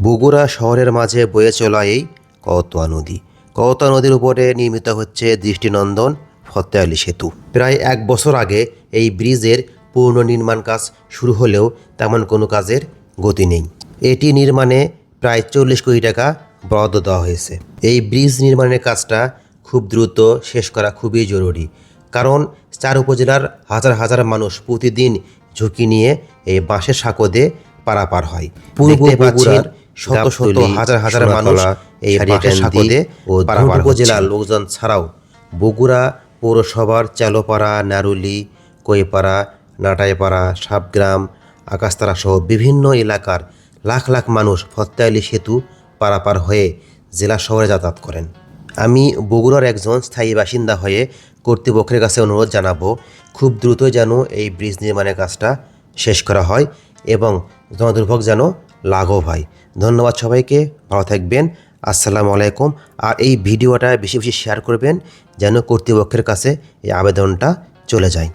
বগুড়া শহরের মাঝে বয়ে চলা এই করতোয়া নদী। করতোয়া নদীর উপরে নির্মিত হচ্ছে দৃষ্টিনন্দন ফতেহ আলী সেতু। প্রায় 1 বছর আগে এই ব্রিজের পুনর্নির্মাণ কাজ শুরু হলেও তেমন কোনো কাজের গতি নেই। এটি নির্মাণে প্রায় 40 কোটি টাকা বরাদ্দ দেওয়া হয়েছে। এই ব্রিজ নির্মাণের কাজটা খুব দ্রুত শেষ করা খুবই জরুরি, কারণ 4 উপজেলার হাজার হাজার মানুষ প্রতিদিন ঝুঁকি নিয়ে এই বাঁশের সাঁকোতে পারাপার হয়। পূর্ব বগুড়ার শত শত হাজার হাজার মানুষ এই বাঁশের সাঁকোতে ও পারাপার উপজেলার লোকজন ছাড়াও বগুড়া পৌরসভার চালোপাড়া, নারুলি, কৈপাড়া, নাটাইপাড়া, সাবগ্রাম, আকাশতারা সহ বিভিন্ন এলাকার লাখ লাখ মানুষ ফতেহ আলী সেতু পারাপার হয়ে জেলা শহরে যাতায়াত করেন। আমি বগুড়ার একজন স্থায়ী বাসিন্দা হয়ে কর্তৃপক্ষের কাছে অনুরোধ জানাবো, খুব দ্রুত যেন এই ব্রিজ নির্মাণের কাজটা শেষ করা হয় এবং জনদুর্ভোগ যেন লাঘব হয়। ধন্যবাদ সবাইকে, ভালো থাকবেন, আসসালামু আলাইকুম। আর এই ভিডিওটা বেশি বেশি শেয়ার করবেন যেন কর্তৃপক্ষের কাছে এই আবেদনটা চলে যায়।